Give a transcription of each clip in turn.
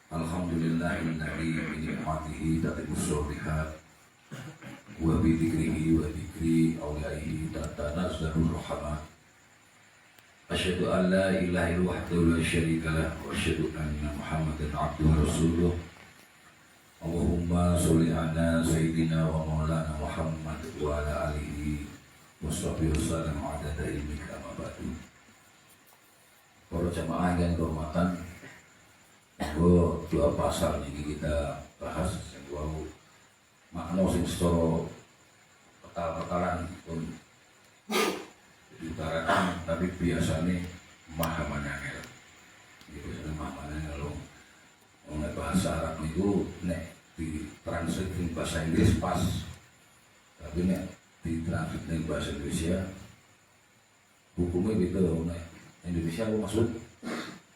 Alhamdulillahilladzi bi ni'matihi tatimmu shalihat wa bi dzikrihi wa dzikri awliyaihi tatanazzalur rahmat. Asyhadu an la ilaha illallah wahdahu la syarika lah wa asyhadu anna Muhammadan abduhu wa rasuluh. Allahumma sholli ala sayyidina wa maulana Muhammad wa ala alihi wa sahbihi wasallam adada ilmika amma ba'du. Para jamaah yang dihormatan, dua pasal ini kita bahas yang wow makna sing secara petal-petalan pun diutarakan, tapi biasanya pemahamannya angel. Itu pemahamannya kalau oleh bahasa Arab itu nek ditranslate di bahasa Inggris pas, tapi nek ditranslate di bahasa Indonesia hukumnya gitu. Nek Indonesia aku maksud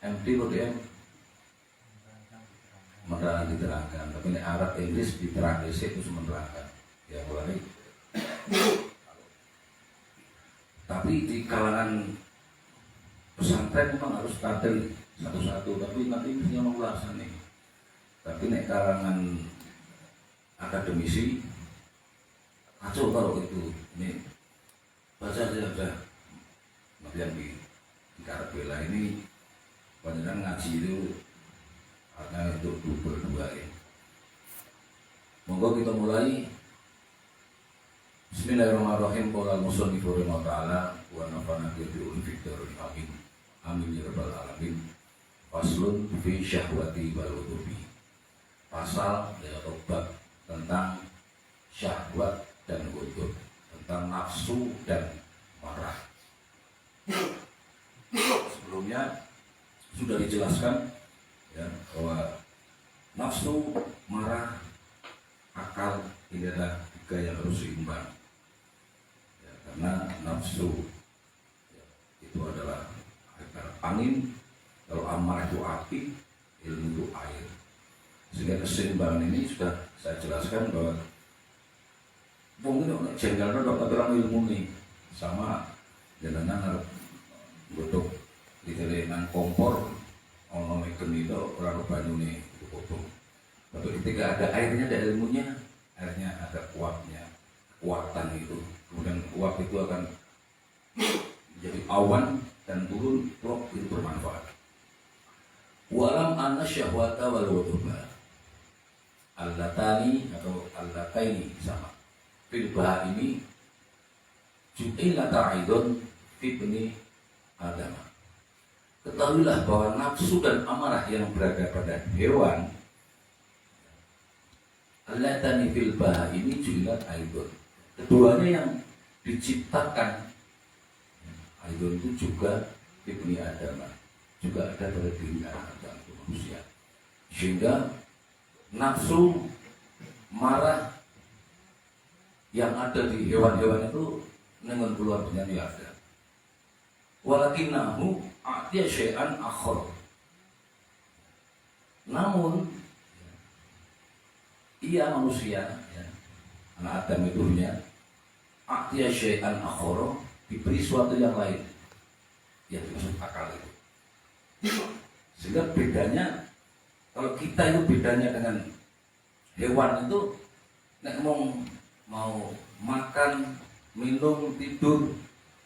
MT atau DM menerangkan diterangkan, tapi nek Arab Inggris diterangkan itu menerangkan ya mulai. Tapi di kalangan pesantren memang harus tampil satu-satu, tapi nanti punya ulasan nih. Tapi nek kalangan akademisi kacau kalau itu. Ini baca saja kemudian di Karbela ini panjenengan ngaji itu karena untuk berdua ya. Monggo kita mulai. Bismillahirrahmanirrahim. Qala al-musannif rahimahullah ta'ala wa nafa'ana bi ulfiqdarul amin. Amin ya rabbal alamin. Faslun fi syahwati wal wudubi. Pasal atau bab tentang syahwat dan wudhu, tentang nafsu dan marah. Sebelumnya sudah dijelaskan ya, bahwa nafsu, marah, akal ini adalah tiga yang harus seimbang ya, karena nafsu ya, itu adalah angin, kalau amarah itu api, ilmu itu air. Sehingga keseimbangan ini sudah saya jelaskan bahwa mungkin jengkel orang ilmu nih sama jalannya bentuk di nang kompor ono ikan itu orang banyu nih potong. Tapi ketika ada airnya, ada ilmunya, airnya ada kuatnya, kekuatan itu. Kemudian uap itu akan jadi awan dan turun, prok itu bermanfaat. Walam anna syahwata wal wuduba allatani atau allataini sama fil ini ju'ila ta'idun fibni Adam. Ketahuilah bahwa nafsu dan amarah yang berada pada hewan allatani fil ini ju'ilat aidun. Keduanya yang diciptakan aidun itu juga fibni Adam, juga ada pada diri Adam manusia. Sehingga nafsu, marah yang ada di hewan-hewan itu dengan keluar penyanyi ada. Walakinahu a'tiya syai'an akhar. Namun ia manusia ya, anak Adam itu a'tiya syai'an akhar, diberi suatu yang lain yang dimaksud akal itu. Sehingga bedanya, kalau kita itu bedanya dengan hewan itu, nek mau makan, minum, tidur,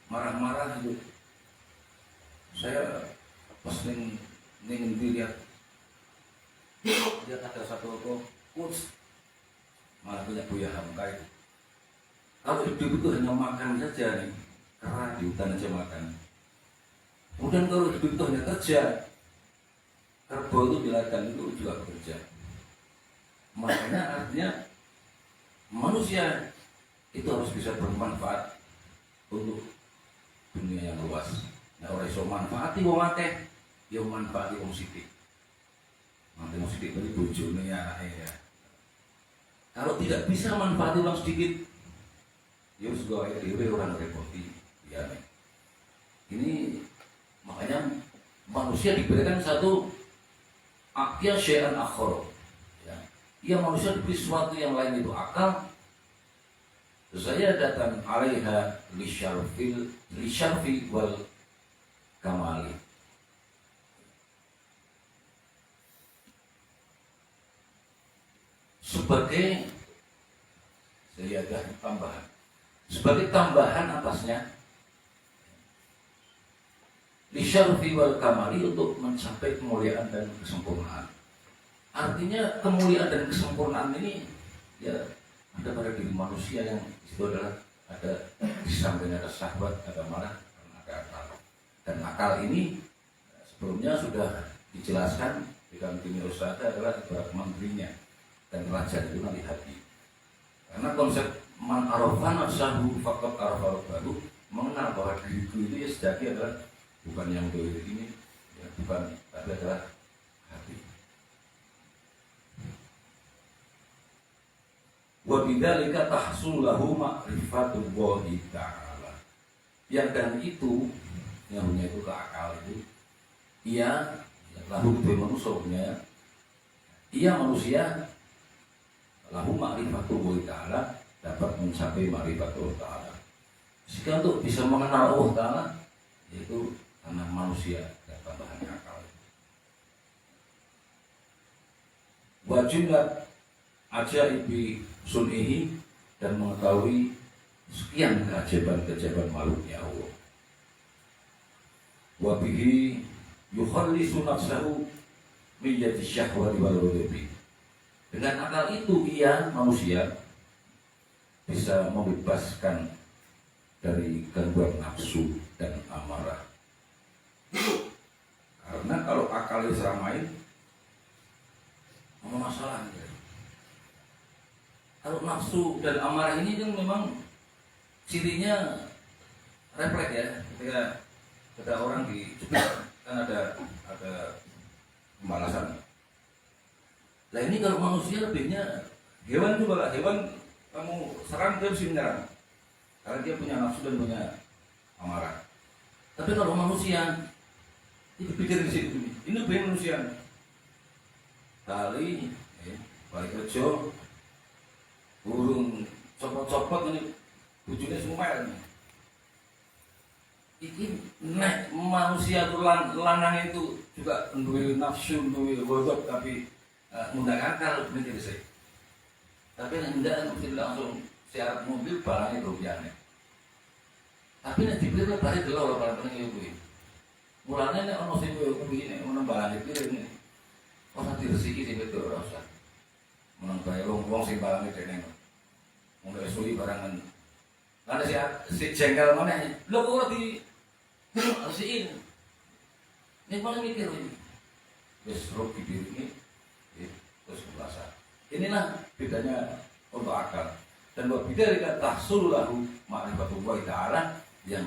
marah-marah itu. Saya pas ingin dilihat ada satu kursus malah punya Buya Hamka itu. Kalau hidup itu hanya makan saja nih, karena di hutan aja makan. Kemudian kalau hidup itu hanya kerja, kerbau itu biarkan itu juga bekerja. Makanya artinya manusia itu harus bisa bermanfaat untuk dunia yang luas. Nah, orang iso manfaati wong akeh, ya manfaati wong sithik. Manfaati wong sithik itu bojone ya anake ya. Kalau tidak bisa manfaati wong sedikit, ya wis gawe dhewe ora repoti ya. Ini makanya manusia diberikan satu aqya syai'an akhar. Ya. Ia manusia diberi sesuatu yang lain itu akal. Saya datang alaiha lisyarfi wal kamali. sebagai tambahan. Sebagai tambahan atasnya, lisyarfi wal kamali, untuk mencapai kemuliaan dan kesempurnaan. Artinya kemuliaan dan kesempurnaan ini ya ada pada diri manusia, yang itu adalah ada di samping ada syahwat, ada marah, dan ada akal. Dan akal ini sebelumnya sudah dijelaskan di dalam dunia usaha adalah ibarat menterinya, dan raja itu nanti hati. Karena konsep man arafan nafsahu faqad arafa rabbahu, mengenal bahwa diriku itu ya sejati adalah bukan yang dohir ini, ya, bukan, tapi adalah hati. Wa bidzalika tahsul lahu ma'rifatullahi ta'ala. Yang dan itu, yang punya itu ke akal itu, ia lahu itu manusia, ia manusia lahu ma'rifatullahi ta'ala, dapat mencapai ma'rifatullah ta'ala. Jika untuk bisa mengenal Allah Ta'ala, yaitu karena manusia dan tambahan akal. Wa jumlah ajaibi sun'ihi, dan mengetahui sekian keajaiban-keajaiban makhluknya Allah. Wa bihi yukhallisu nafsahu min yadi syahwati wal ghadabi. Dengan akal itu ia manusia bisa membebaskan dari gangguan nafsu dan amarah. Karena kalau akal diseramain, apa masalahnya? Kalau nafsu dan amarah ini kan memang cirinya refleks ya. Ketika ada orang dicubit kan ada pembalasan. Nah ini kalau manusia lebihnya, hewan juga lah, hewan kamu serang dia mesti menyerang karena dia punya nafsu dan punya amarah. Tapi kalau manusia itu pikir di situ, ini lebih manusia. Kali balik kerja, burung copot-copot ini bujurnya semua ini. Ini nek manusia itu lanang itu juga duwe nafsu, duwe godok, tapi menggunakan akal mikir sih. Tapi tidak mesti langsung syarat mobil barangnya rupiahnya. Tapi nek dipikir balik dulu barang penting kuwi. Mulane nek ono sing koyo kuwi nek ono barang dipikir ini. Ora diresiki sing itu ora usah. Menang bae wong sing barangnya dene. Wong esuk barangan. Lah si jengkel maneh. Lho kok ora di resikin. Nek malah mikir ini. Wis rugi diri ini. Terus merasa. Inilah bedanya untuk akal. Dan buat beda dengan tahsul lahu ma'rifatullah ta'ala, yang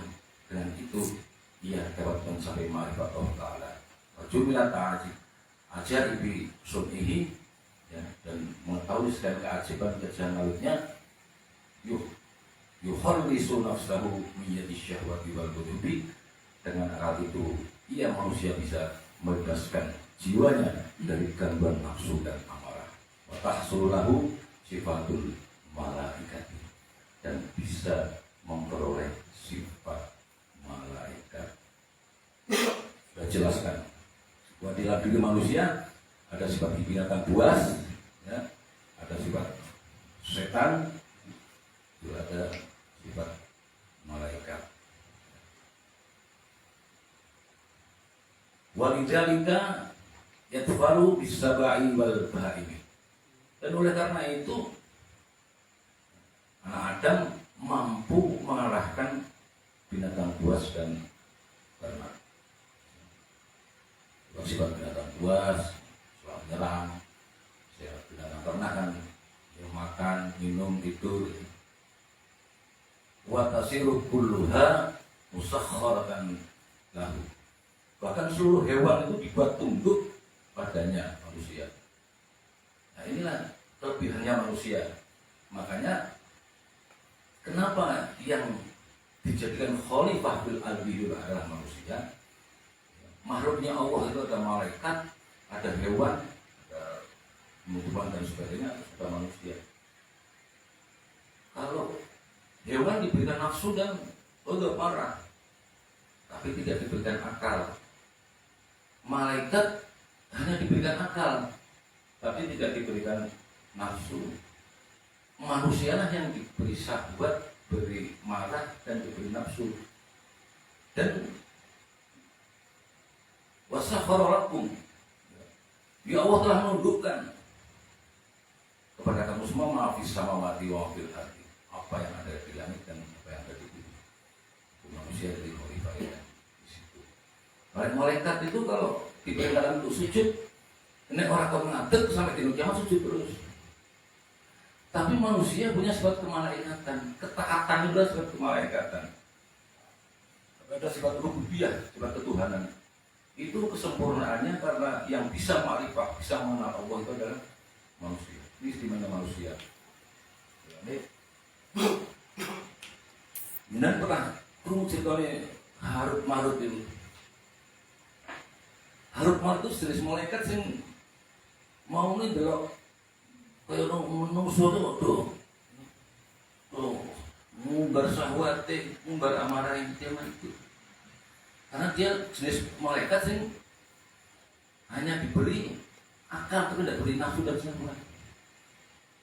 dengan itu ia dapat mencapai ma'rifat Allah ta'ala. Jumilat ajaibi sun'ihi, ya, dan mengetahui segala keajaiban-keajaiban makhluknya, yukhallisu nafsahu min yadi syahwati wal ghadabi. Dengan akal itu ia manusia bisa membebaskan jiwanya dari gangguan nafsu dan amarah. Wa tahsul lahu sifatul malaikat, dan bisa memperoleh sifat malaikat. Sudah jelaskan bahwa di dalam diri manusia ada sifat binatang buas, ya, ada sifat setan, juga ada sifat malaikat. Walidzalika yatfaru bisabai wal bahaimi. Dan oleh karena itu anak Adam mampu mengalahkan binatang buas dan ternak. Sifat binatang buas selalu menyerang, sifat binatang ternak kan yang makan, minum, tidur. Wa tasiru kulluha musakhkharatan lahu. Bahkan seluruh hewan itu dibuat tunduk padanya manusia. Nah inilah kelebihannya manusia. Makanya kenapa yang dijadikan khalifah bil ardi adalah manusia? Makhluknya Allah itu ada malaikat, ada hewan, ada tumbuhan dan sebagainya, ada manusia. Kalau hewan diberikan nafsu dan udah marah, tapi tidak diberikan akal. Malaikat hanya diberikan akal, tapi tidak diberikan nafsu. Manusialah yang diberi syahwat, beri marah, dan diberi nafsu. Dan wasakhara lakum, ya Allah telah menundukkan kepada kamu semua ma'afis samawati wa fil ardi, apa yang ada di langit dan apa yang ada di bumi. Manusia dari khalifah di situ. Malaikat itu kalau diperintahkan untuk sujud, ini orang kau mengadek sampai di kiamat sujud terus. Tapi manusia punya sifat kemalaikatan, ketaatan juga sifat kemalaikatan. Ada sifat rububiyah, sifat ketuhanan. Itu kesempurnaannya karena yang bisa ma'rifah, bisa mengenal Allah itu adalah manusia. Ini istimewanya manusia. Dan pernah kerungu ceritanya Harut Marut itu. Harut Marut itu jenis malaikat yang mau nih belok kayak menungso tuh ngumbar syahwate, ngumbar amarah yang dia itu. Karena dia jenis malaikat yang hanya diberi akal tapi tidak beri nafsu dan syahwat.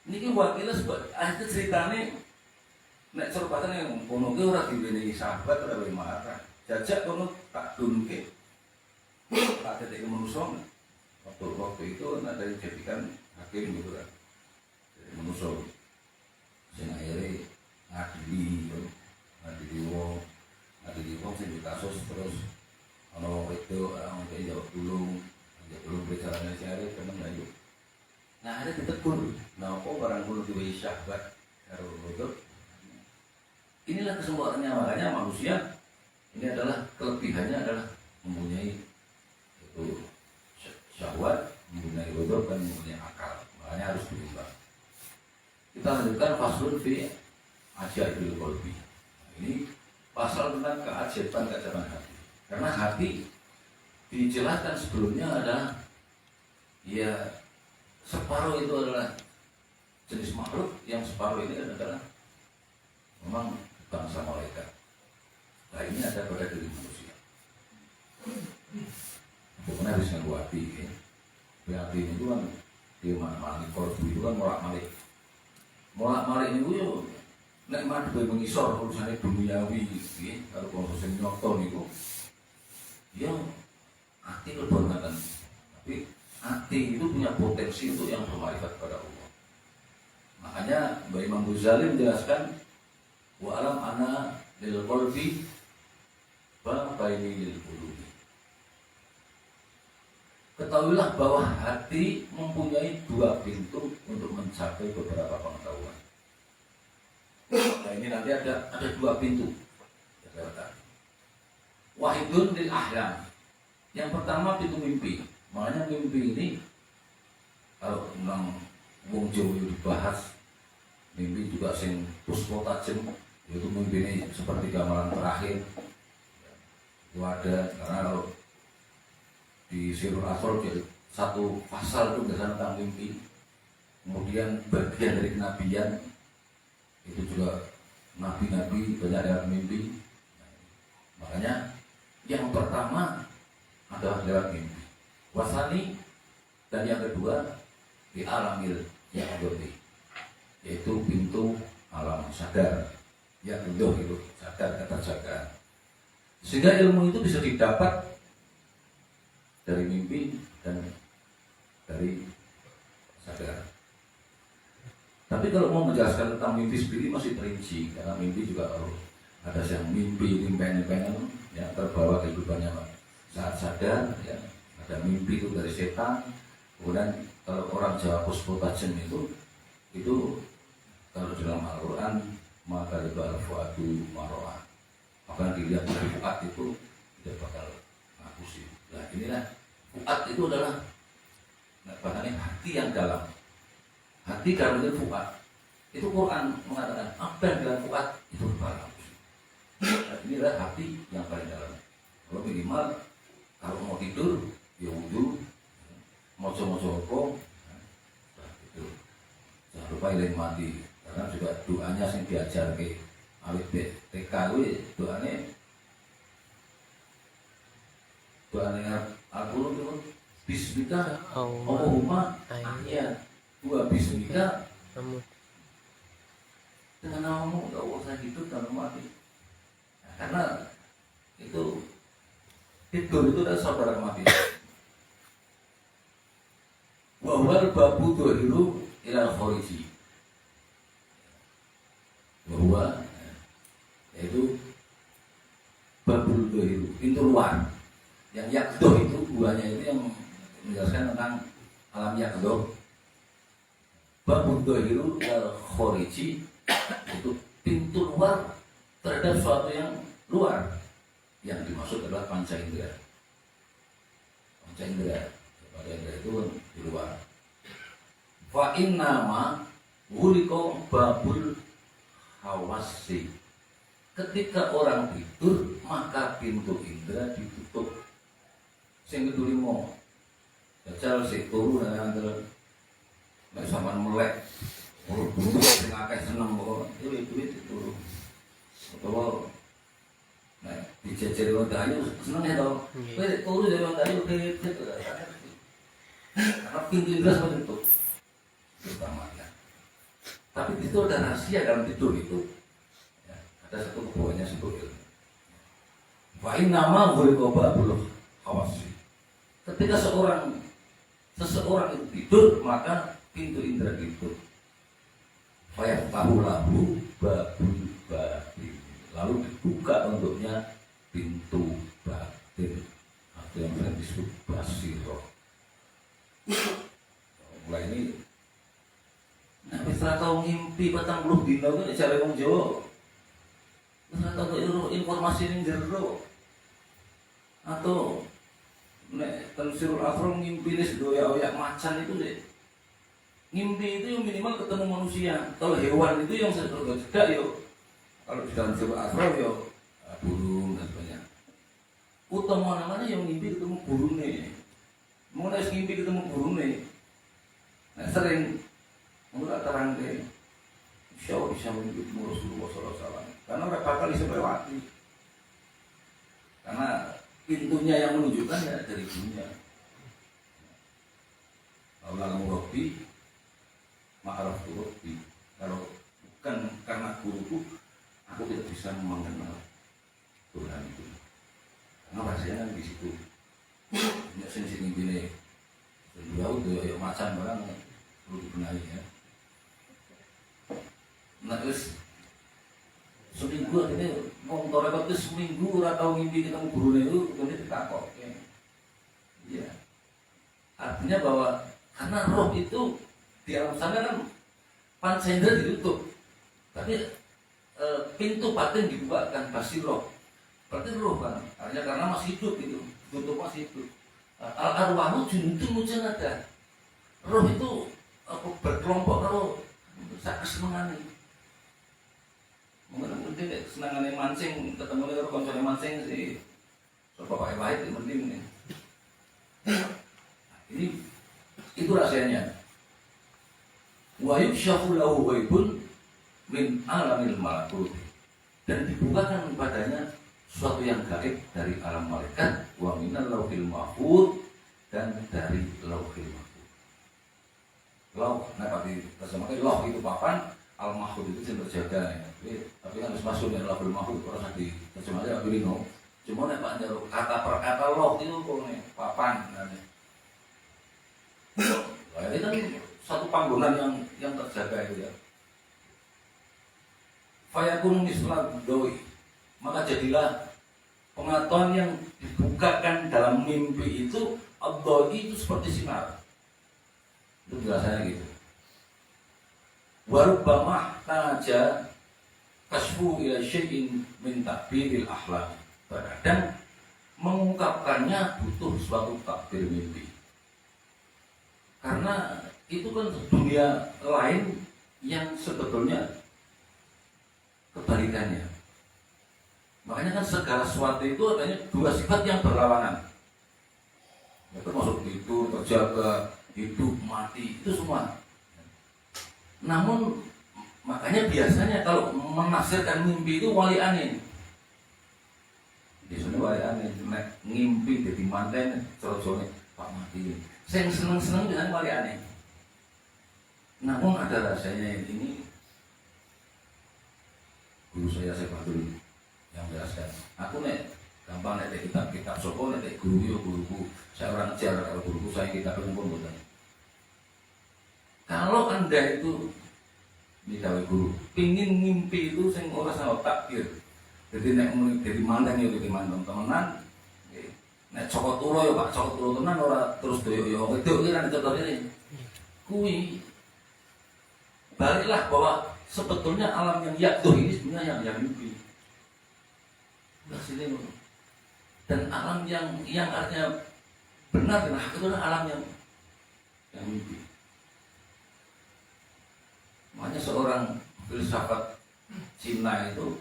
Ini kan wakilnya sebab akhirnya ceritanya nek cerpatan yang kono ki ora diwenehi sahabat ora wae marah. Jajak kono tak dunke. Tak dadi manusa. Waktu itu ada dijadikan hakim gitu kan. Jadi manusa sing akhirnya ngadili wong sing dikasus terus ana wong itu orang itu jawab dulu bicaranya sehari temen ayo. Nah ada ditegur, nah kok barang bulu diwehi syahwat karo bodoh. Inilah kesempurnaannya, makanya manusia ini adalah kelebihannya adalah mempunyai itu syahwat, mempunyai bodoh dan mempunyai akal. Makanya harus diubah. Kita lanjutkan faslun fi ajaibil qalbi. Ini pasal tentang keajaiban hati. Karena hati dijelaskan sebelumnya adalah ya separuh itu adalah jenis makhluk, yang separuh ini adalah memang bangsa malaikat. Nah ini ada pada diri manusia. Bukan harus ngaku hati ya. Hati itu kan dia malik korbu itu kan molak-malik. Molak-malik itu ya nek mah dhewe mengisor urusane duniawi iki karo proses nyoto niku. Ya hati kebangetan. Tapi hati itu punya potensi untuk yang bermarifat pada Allah. Makanya Mbak Imam Ghazali menjelaskan wa alam ana lil qalbi wa baini lil qulubi. Ketahuilah bahwa hati mempunyai dua pintu untuk mencapai beberapa pengetahuan. Nah ini nanti ada dua pintu. Wahidun lil ahlam. Yang pertama pintu mimpi. Makanya mimpi ini kalau memang wong Jawa dibahas, mimpi juga sing puspo tajem, yaitu mimpi ini seperti gambaran terakhir. Itu ada karena kalau di Sirul Asror jadi satu pasal itu biasanya tentang mimpi. Kemudian bagian dari kenabian itu juga nabi-nabi banyak lewat mimpi. Makanya yang pertama adalah lewat mimpi. Wasani dan yang kedua di alamil yang berarti yaitu pintu alam sadar yang kedua itu sadar keterjagaan. Sehingga ilmu itu bisa didapat dari mimpi dan dari sadar. Tapi kalau mau menjelaskan tentang mimpi sendiri masih perinci karena mimpi juga ada yang mimpi pengen yang terbawa kehidupannya saat sadar ya. Ada mimpi itu dari setan. Kemudian kalau orang Jawa puspo tajem itu kalau dalam Al-Quran maka itu al-fuadu maro'ah. Maka dilihat dari fuad itu tidak bakal ngapusi. Nah inilah fuad itu adalah bahkan hati yang dalam. Hati karena itu fuad. Itu Quran mengatakan apa yang dalam fuad itu bakal ngapusi. Nah, inilah hati yang paling dalam. Kalau minimal kalau mau tidur ya wudu, moco-moco apa, itu jangan lupa iling mati, karena juga doanya yang diajar ke awit TK itu doanya Al-Qur'an itu Bismillah Allahumma ya Gua habis nikah Kamu dengan namamu gak usah hidup dalam mati. Nah, karena itu tidur itu adalah saudara mati. Wahwal babu dohiru ilal khoriji, bahwa yaitu babul dohiru, pintu luar. Yang yakdoh itu buahnya itu yang menjelaskan tentang alam yakdoh. Babul dohiru ilal khoriji itu pintu luar terhadap sesuatu yang luar. Yang dimaksud adalah panca indera. Panca indera, pada indera itu di luar. Fa innama huliko babul hawasi. Ketika orang tidur maka pintu indera ditutup. Sing kedua limo, jajal si turu dan antara nggak sampai melek. Urut dulu, sing akeh seneng kok. Duit turu. Atau nah, dijajari wong dayu seneng ya toh. Kowe turu dari wong dayu gitu. Karena pintu indera seperti itu. Utamanya. Tapi itu ada rahasia dalam tidur itu. Ya, ada satu kebuahannya sebut. Fa'in nama gurikoba belum hawasi. Ketika seseorang itu tidur maka pintu indera ditutup. Fa'in tahu lahu babul batin. Lalu dibuka untuknya pintu batin atau yang sering disebut basiroh. Mulai ini nah, setelah tahu ngimpi 40 dina itu cara wong Jawa. Setelah tahu informasi ini jero atau nek tensirul afro ngimpi nih doya-oyak macan itu deh. Ngimpi itu yang minimal ketemu manusia. Kalau hewan itu yang sedang yo. Kalau di dalam sirul afro yo burung dan sebagainya. Utama namanya yang ngimpi ketemu burung nih. Mau nek ngimpi ketemu burung nih. Nah, sering menurut terang deh, insya Allah bisa menjadi Rasulullah SAW. Karena orang bakal bisa melewati. Karena pintunya yang menunjukkan ya dari dunia. Allah kamu Rabbi, ma'araf Rabbi. Kalau bukan karena guruku, aku tidak bisa mengenal Tuhan itu. Karena rasanya kan di situ. Punya sini gini. Jauh tuh ya macan barang perlu dibenahi ya. Nah terus seminggu ini motor itu seminggu atau ngimpi ketemu gurunya itu kemudian ditakok ya. Iya. Artinya bahwa karena roh itu di alam sana kan panca indera ditutup, tapi pintu batin dibuka kan basiroh. Berarti roh kan, artinya karena masih hidup itu, tutup masih hidup. Al-arwahu junudun mujannadah. Roh itu berkelompok roh sak kesenengane. Mungkin kesenengane mancing ketemu karo kancane mancing sih. Coba pakai baik itu penting nih. Ini itu rahasianya. Wa yukshafu lahu ghaibun min alamil malakut. Dan dibukakan padanya suatu yang gaib dari alam malaikat, wa minal lauhil mahfuz, dan dari lauhil mahfuz. Lauh, nah tapi terjemahkan lauh itu papan, al mahfuz itu yang terjaga ya. Tapi kan harus masuk dari lauhil mahfuz, orang nanti terjemahnya apa ini no. Cuma nih Pak Jaro, kata per kata lauh itu kok nih papan. Nah, ini kan satu panggungan yang terjaga itu ya. Fayakun mislat doi. Maka jadilah pengetahuan yang dibukakan dalam mimpi itu ad-doi itu seperti sinar. Itu biasanya gitu. Warubbamah taja kasfu ila syai'in min takbiril ahlam. Terkadang mengungkapkannya butuh suatu takbir mimpi. Karena itu kan dunia lain yang sebetulnya kebalikannya. Makanya kan segala sesuatu itu adanya dua sifat yang berlawanan. Ya, termasuk tidur, terjaga, hidup, mati, itu semua. Namun makanya biasanya kalau menafsirkan mimpi itu wali anin. Biasanya wali anin, ngimpi jadi manten, coro-corone Pak mati. Saya seneng-seneng dengan wali anin. Namun ada rahasianya ini, guru saya Badrul yang jelaskan. Aku nek gampang nek kitab soko nek guruku saya orang ajar, kalau guruku saya kitab pun bukan. Kalau Anda itu ini gawe guru, pingin ngimpi itu sing ora sama takdir. Jadi nek dari mandang ya dari mandang temenan. Nek cokot tulo ya Pak, cokot tulo tenan ora terus doyo-yo. Wedok iki kan contoh ini. Kui baliklah bahwa sebetulnya alam yang yakduh ini sebenarnya yang mimpi. Udah sini loh. Dan alam yang artinya benar dan hak itu adalah alam yang mimpi. Makanya seorang filsafat Cina itu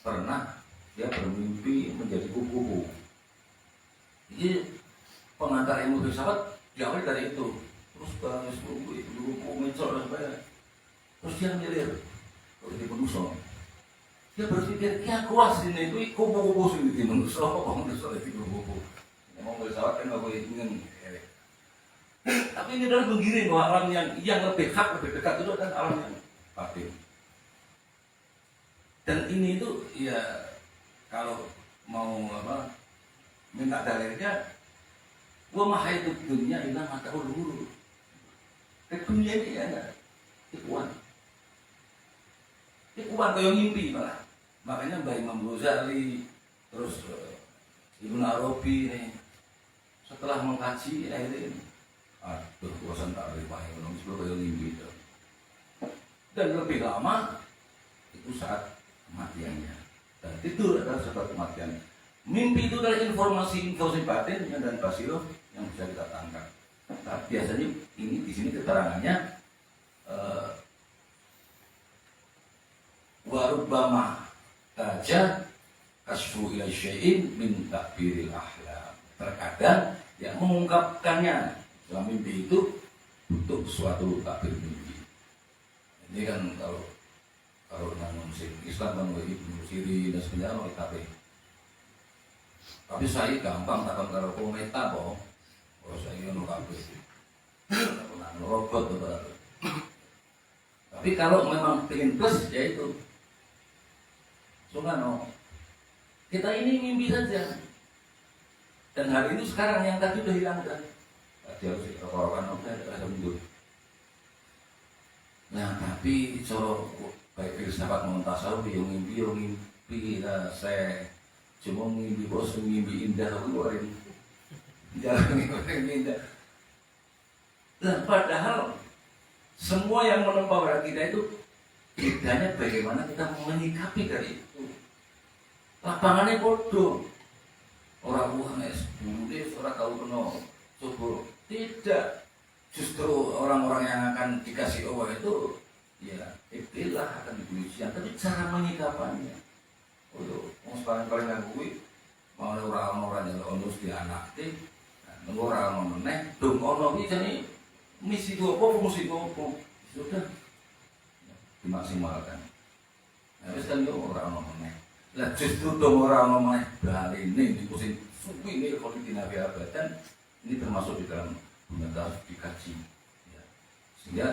pernah dia bermimpi menjadi kupu-kupu. Jadi pengantar ilmu filsafat diawali dari itu. Terus bahas kupu-kupu mencol dan sebagainya. Terus dia ngilir kalau di manusia. Dia berpikir, ya kuas ini itu kupu-kupu sini di manusia. Manusia itu kupu-kupu. Memang filsafat kan aku ingin. Tapi ini adalah menggiring bahwa alam yang lebih hak, lebih dekat itu adalah alam yang batin. Dan ini itu ya kalau mau minta dalilnya, wa mahaitu dunia ila mata'ul ghurur. Dunia ini ya enggak tipuan. Tipuan kayak mimpi malah. Makanya Mbah Imam Ghazali terus Ibnu Arabi ini setelah mengkaji ini aduh bosan tak terima ekonomi sebelum kayak mimpi itu. Dan lebih lama itu saat kematiannya. Dan tidur adalah sebab kematian. Mimpi itu adalah informasi batin dan basiro yang bisa kita tangkap. Nah, biasanya ini di sini keterangannya warubbama taja kasfu ila syai'in min takbiril ahlam. Terkadang yang mengungkapkannya dalam mimpi itu butuh suatu takbir mimpi. Ini kan kalau dalam Islam kan Ibnu Sirin dan sebagainya tapi saya gampang takkan kalau kometa boh. Kalau saya ngono kabeh. Robot betul. Tapi kalau memang pengen plus ya itu. Sungano. Kita ini mimpi saja. Dan hari ini sekarang yang tadi udah hilang kan. Tadi harus dikorokan ada mundur. Nah, tapi so baik filsafat montasawuf yang mimpi saya cuma mimpi bos, mimpi indah aku keluarin jangan mimpi indah. Dan padahal semua yang menempa pada kita itu bedanya bagaimana kita menyikapi dari itu. Lapangannya bodoh. Orang uang S10, orang tahu penuh coba tidak. Justru orang-orang yang akan dikasih Allah itu ya itulah akan diujian, tapi cara menyikapannya. Wong paling ngakui mau orang-orang yang onus di anak orang meneh dong ono iki jane misi itu apa fungsi itu apa sudah dimaksimalkan. Nah wis kan yo ora ono meneh. Lah justru dong ora ono meneh baline niku sing suwi ini kalau dinabi abadan ini termasuk di dalam benar dikaji. Ya. Sehingga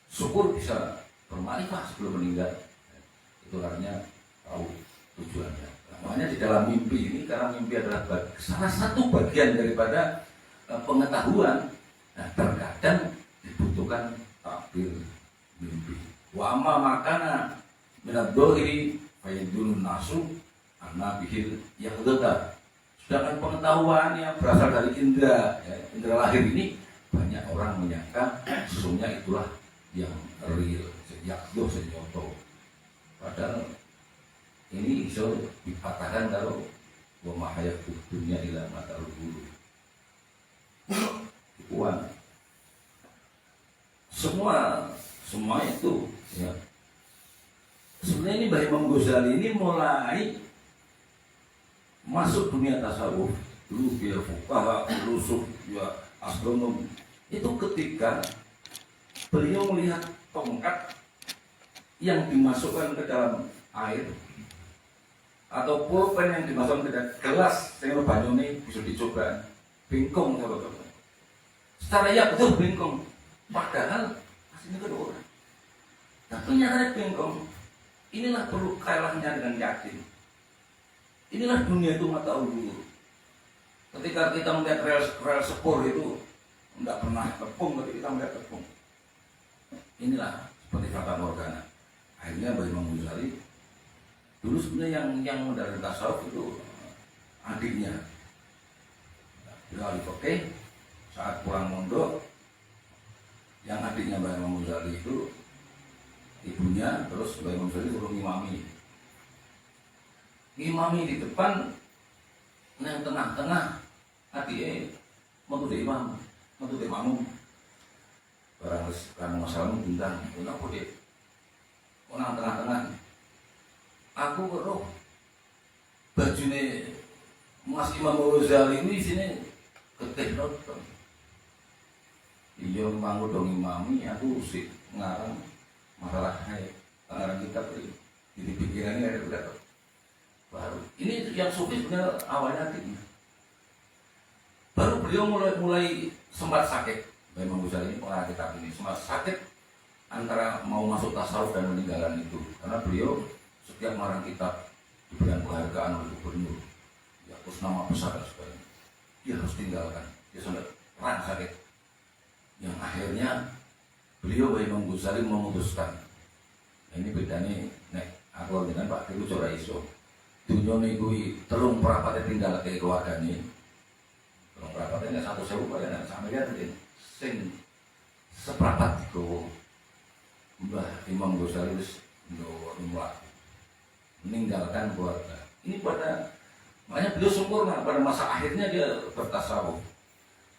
syukur bisa bermanfaat sebelum meninggal. Itu artinya tahu tujuannya. Makanya di dalam mimpi ini, karena mimpi adalah salah satu bagian daripada pengetahuan, nah terkadang dibutuhkan takbir mimpi. Wa amma makana minad dhahiri faydun nasu anna bihil yaqdata. Sedangkan pengetahuan yang berasal dari indera lahir ini banyak orang menyangka sesungguhnya itulah yang real, yaqduh senyoto. Padahal ini bisa dipatahkan kalau wa mahayatu dunya ila mata'ul ghurur. Tipuan. Semua itu ya. Sebenarnya ini Mbah Imam Ghazali ini mulai masuk dunia tasawuf. Dulu dia fuqaha, filosof, ya astronom. Itu ketika beliau melihat tongkat yang dimasukkan ke dalam air atau pulpen yang dimasukkan ke gelas sehingga banyu ini bisa dicoba bingkong sahabat-sahabat. Secara ya betul bingkong, padahal Sini kedua orang. Tapi nyatanya bengkong. Inilah perlu kalahnya dengan yakin. Inilah dunia itu mata ulur. Ketika kita melihat rel sepur itu tidak pernah tepung, tapi kita melihat tepung. Inilah seperti fata morgana. Akhirnya Mbah Imam Ghazali dulu sebenarnya yang dari tasawuf itu adiknya. Beliau ahli fikih, saat pulang mondok, yang adiknya Mbah Imam Ghazali itu ibunya, terus Mbah Imam Ghazali suruh ngimami di depan, yang tengah-tengah adiknya menutup imam, menutup makmum. Barang karena masalahmu bintang, kenapa dia? Orang tengah-tengah. Aku kok bajunya Mas Imam Ghazali ini sini ketih nonton. Iya mangko dong imami, aku sih ngarang masalah ngarang kitab ini. Jadi pikirannya ada udah baru. Ini yang sufi sebenarnya awalnya gitu. Baru beliau mulai sempat sakit. Imam Ghazali ini pengarang kitab ini sempat sakit antara mau masuk tasawuf dan meninggalkan itu. Karena beliau setiap mengarang kitab diberikan penghargaan oleh gubernur, ya terus nama besar dan sebagainya. Dia harus tinggalkan. Dia sampai perang sakit. Yang akhirnya beliau Imam Ghazali memutuskan. Nah, ini bedanya nek aku dengan Pak Dewi Cora Iso. Dunia niku telung perapatnya tinggal ke keluarganya. Telung perapatnya nggak 1.000 Pak ya, sampai kan sing seperapat itu Mbah Imam Ghazali meninggalkan keluarga. Ini pada makanya beliau sempurna pada masa akhirnya dia bertasawuf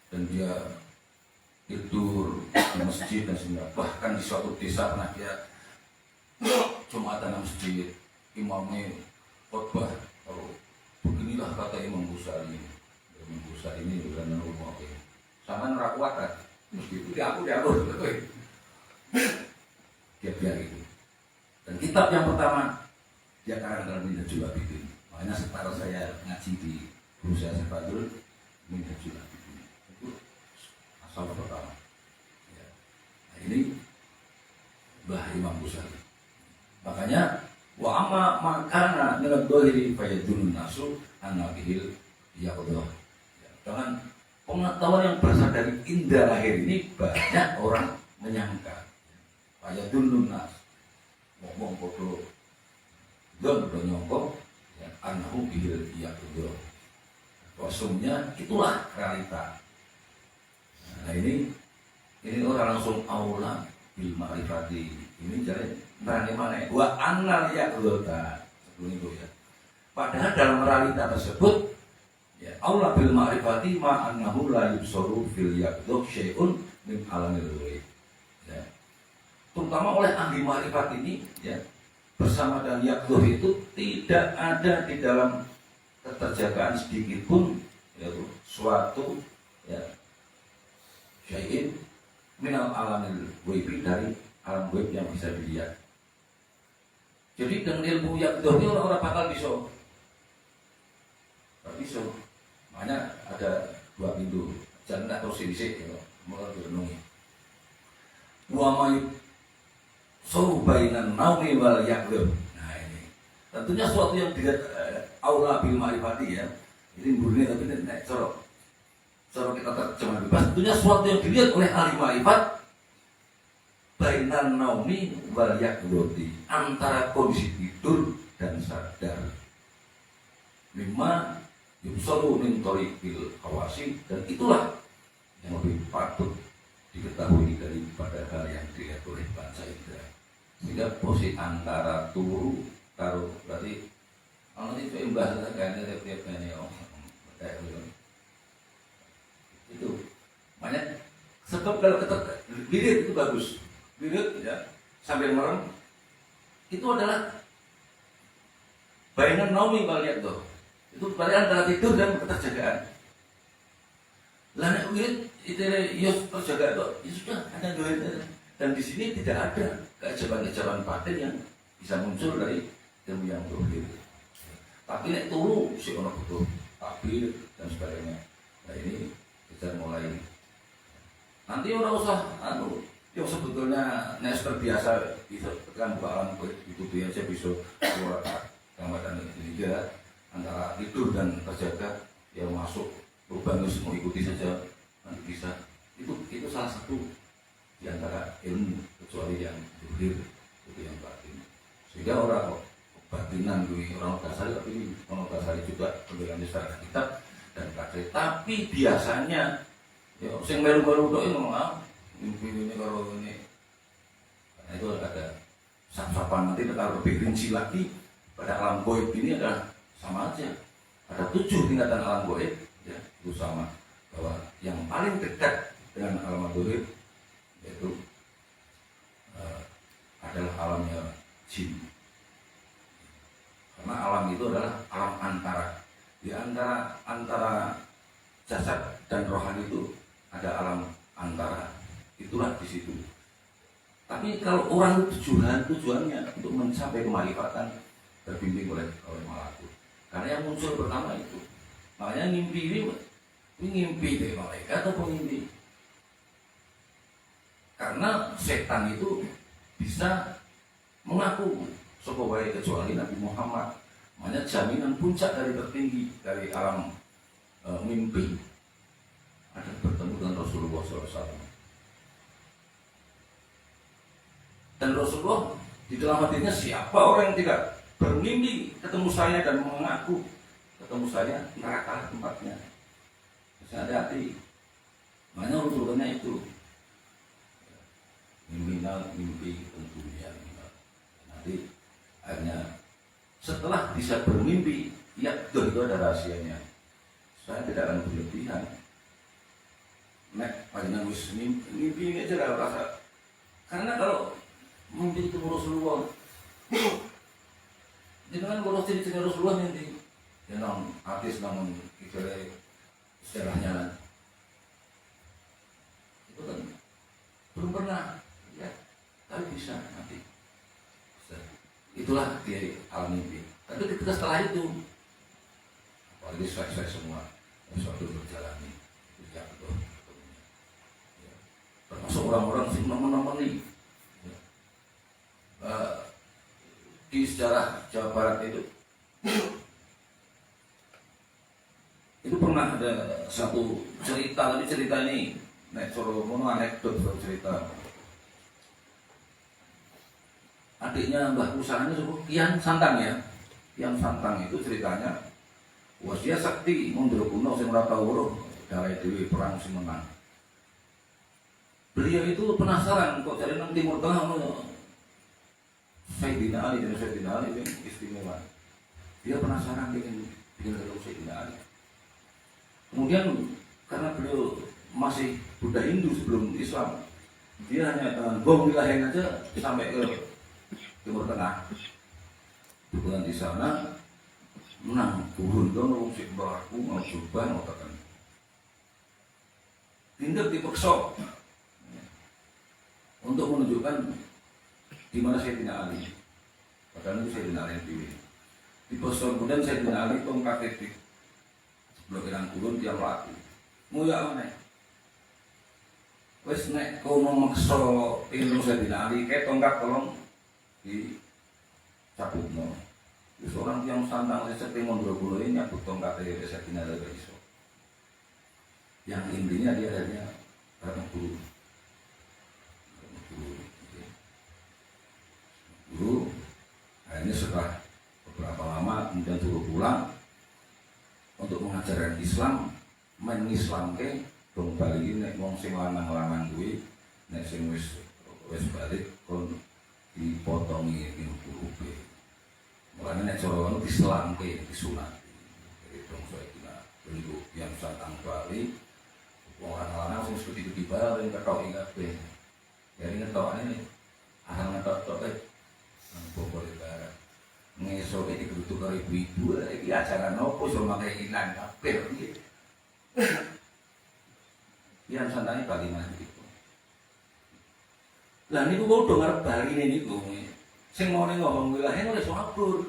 dan dia tidur di masjid dan sebagainya. Bahkan di suatu desa pernah dia jumatan masjid, imamnya khotbah, kalau beginilah kata Imam Ghazali. Imam Ghazali ini bukan normal, sama nerakuatan, meskipun dia aku, dia itu. Dan kitab yang pertama dia karang Minhajul Abidin. Makanya setara saya ngaji di Rusia Sebadul Minhajul Abidin. Itu asal pertama. Ya. Nah ini Mbah Imam Ghazali. Makanya wa amma makana min ad-dhahiri fayadun nasu anabihil yaqdah. Dengan pengetahuan yang berasal dari indera lahir ini banyak orang menyangka. Fayadun nas ngomong bodoh dan nyongkok ya, anahu bihil yaqdah. Kosumnya itulah realita. Nah ini orang langsung aula bil ma'rifati. Ini jadi bagaimana? Wa annal yaqdha sebelum itu ya. Padahal dalam realita tersebut ya aula bil ma'rifati ma annahu la yubsaru fil yaqdha syai'un min alamil ghaib. Ya. Terutama oleh ahli ma'rifat ini ya bersama dengan yaqdha itu tidak ada di dalam keterjagaan sedikit pun yaitu suatu ya syai'in minal alamil ghaib dari alam gaib yang bisa dilihat. Jadi dengan ilmu yaqdha ini orang-orang bakal bisa. Makanya ada 2 pintu. Jangan tak terus disik ya, mulai direnungi. Wa may bainan naumi wal yaqdha. Nah ini. Tentunya suatu yang tidak aula bil ma'rifati ya. Ini murni tapi nek cara kita terjemah bebas. Tentunya suatu yang dilihat oleh ahli ma'rifat bainan naumi wal yaqdhati, antara kondisi tidur dan sadar. 5 yubsaru min tariqil hawasi, dan itulah yang lebih patut diketahui daripada hal yang dilihat oleh panca indera. Sehingga posisi antara turu karo berarti kalau itu bahasa kayaknya tiap ini itu makanya sebab kalau kita lirik itu bagus. Lirik ya, sambil merem itu adalah bayangan naumi wal yaqdha. Itu berarti antara tidur dan keterjagaan. Lah nek wirid itu ya terjaga itu, ya sudah ada dua itu. Dan di sini tidak ada keajaiban-keajaiban batin yang bisa muncul dari ilmu yang dohir. Tapi nek turu si ono butuh takbir dan sebagainya. Nah ini kita mulai. Nanti orang usah Yang sebetulnya nes terbiasa bisa kan buka alam itu biasa bisa keluar gambaran ini dia antara tidur dan terjaga yang masuk lubang itu semua ikuti saja nanti bisa itu salah satu di antara ilmu kecuali yang zuhir itu yang batin sehingga orang batinan orang Ghazali tapi orang Ghazali juga pembelajaran secara kitab dan kaji tapi biasanya ya sing melu-melu tok ngomong mimpi ini kalau ini karena itu ada sap-sapan nanti kalau lebih rinci lagi pada alam goib ini adalah sama aja ada 7 tingkatan alam goib ya itu sama bahwa yang paling dekat dengan alam goib yaitu adalah alamnya jin karena alam itu adalah alam antara di antara jasad dan rohani itu ada alam antara itulah di situ. Tapi kalau orang tujuannya untuk mencapai kemarifatan terbimbing oleh malakut. Karena yang muncul pertama itu, makanya ngimpi dari malaikat atau pengimpi. Karena setan itu bisa mengaku sokowai kecuali Nabi Muhammad. Makanya jaminan puncak dari tertinggi dari alam mimpi ada bertemu dengan Rasulullah SAW. Dan Rasulullah di dalam hatinya siapa orang yang tidak bermimpi ketemu saya dan mengaku ketemu saya neraka tempatnya. Hati-hati. Makanya urutannya itu mimpi tentunya. Nanti akhirnya setelah bisa bermimpi, ya itu ada rahasianya. Saya tidak akan berlebihan. Nek panjenengan wis mimpi ini aja lah rasa. Karena kalau mimpi itu Rasulullah, jangan kalau cerita Rasulullah nanti, jangan artis namun ibarat sejarahnya, itu kan belum pernah, ya, tapi bisa nanti. Itulah dia alam mimpi. Tapi ketika setelah itu, apalagi saya semua sesuatu berjalan ini, tidak betul. Termasuk orang-orang sih nomor-nomor nih. Di sejarah Jawa Barat itu pernah ada satu cerita, tapi cerita ini nek coro mono anekdot cerita adiknya Mbah Kusana itu Kian Santang ya. Kian Santang itu ceritanya wah dia sakti mundur kuno sing ora tau weruh gawe dhewe perang sing menang. Beliau itu penasaran kok dari nang Timur Tengah ono Sayyidina Ali dan Sayyidina Ali yang istimewa. Dia penasaran dengan ketemu Sayyidina Ali. Kemudian karena beliau masih Buddha Hindu sebelum Islam, dia hanya bom wilayah aja sampai ke Timur Tengah. Bukan di sana menang turun dong sik berlaku mau coba mau tekan. Tindak dipaksa untuk menunjukkan di mana Sayyidina Ali. Padahal itu Sayyidina Ali yang di pos kemudian Sayyidina Ali tongkat di blokiran turun dia melaku. Muya mana? Wes nek kau memaksa ilmu Sayyidina Ali, kayak tongkat tolong di cabutno. Terus orang yang santang seperti mundur ini nyabut tongkat dari Sayyidina Ali iso. Yang intinya dia hanya karena guru akhirnya setelah beberapa lama kemudian suruh pulang untuk mengajarkan Islam mengislamke dong bali nek wong sing lanang-lanang kuwi nek sing wis balik kon dipotongi ilmu-ilmu. Mulane nek cara ngono dislamke disunat. Jadi dong saya bentuk yang santang Bali wong lanang sing seperti bal ing ketoki kabeh. Jadi ngetokane ahal ngetok-tok Bogor Barat ngesok ini kebutuh karo ibu-ibu ini acara nopo sama kayak ilan kabeh gitu. Yang santangnya Bali mana gitu. Lah niku kok udah ngarep Bali niku. Sing mau ngomong wilayah oleh sabur.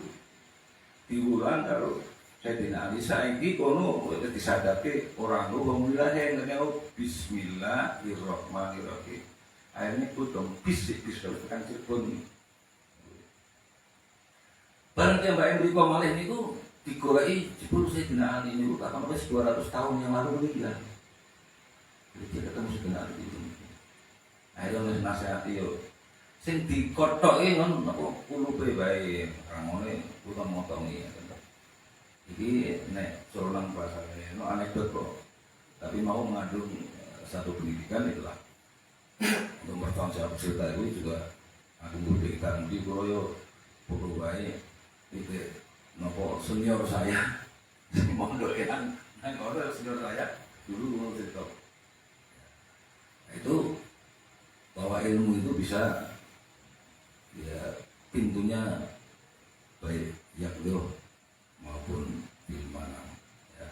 Diulang karo Sayyidina Ali saiki kono disadake orang lu wong wilayah ngene bismillahirrahmanirrahim. akhirnya potong bisik kalau tekan Cirebon. Barang yang Mbak Emri Komalih niku digoleki jebul Sayyidina Ali niku kapan wis 200 tahun yang lalu meninggal. Jadi dia ketemu Sayyidina Ali itu. Akhirnya wis nasihati yo. Sing dikotoke ngono napa kulupe bae ramone utang motongi. Iki nek surunan bahasane no anekdot kok. Tapi mau mengandung satu pendidikan itulah. Untuk bertanggung jawab cerita itu juga aku berdiri di Kuroyo Pulau Bae itu nopo senior saya mondok yang mondok senior saya dulu mau cerita itu bahwa ilmu itu bisa ya pintunya baik yakdo maupun ilmana ya.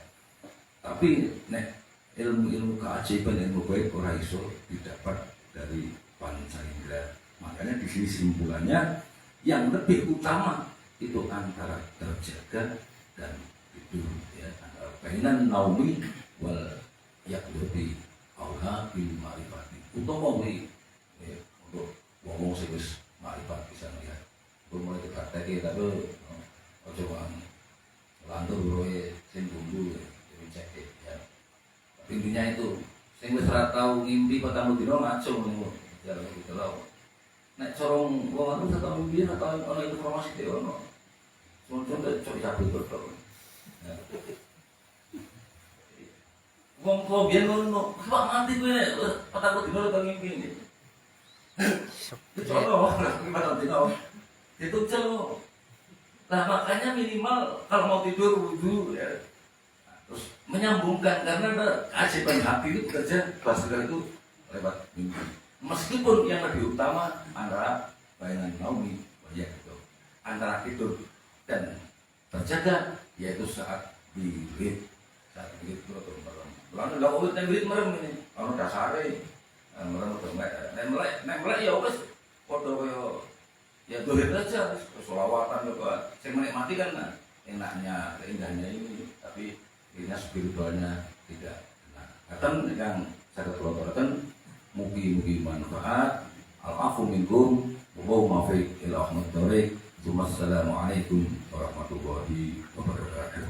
Tapi nek ilmu keajaiban ilmu baik ora iso didapat dari panca indera. Makanya di sini simpulannya yang lebih utama itu antara terjaga dan tidur ya, antara kainan naumi wal yaqdi aula bil ma'rifati utawa ya, untuk ngomong sing wis ma'rifat bisa melihat mulai dipraktekke tapi ojo wae lantur roe sing bumbu dicek ya. Intinya itu sing wis ora tau ngimpi petang dina ngaco ngono jalan gitu lho. Nek corong wong anu satu mimpi atau ono informasi dhewe ono. Contoh cocok cabut tok. Wong kok biyen ngono, kok mati kowe petang dina tau ngimpi iki. Coba gimana dino? Itu celo. Nah makanya minimal kalau mau tidur wudu ya. Terus menyambungkan karena ada keajaiban hati itu bekerja berdasarkan itu lewat mimpi. Meskipun yang lebih utama antara bayangan naumi, ya gitu, antara tidur dan terjaga, yaitu saat wirid, saat wirid itu atau merem. Lalu kalau wirid merem ini, kalau dasare merem atau melek ya wes, foto ya wirid aja, kesolawatan juga. Saya menikmati kan enaknya, indahnya ini, tapi ini spiritualnya tidak. Nah, katan yang saya keluarkan mugi-mugi manfaat. Al-afu minkum wa ma'fiq ila ahmad tariq. Wassalamualaikum warahmatullahi wabarakatuh.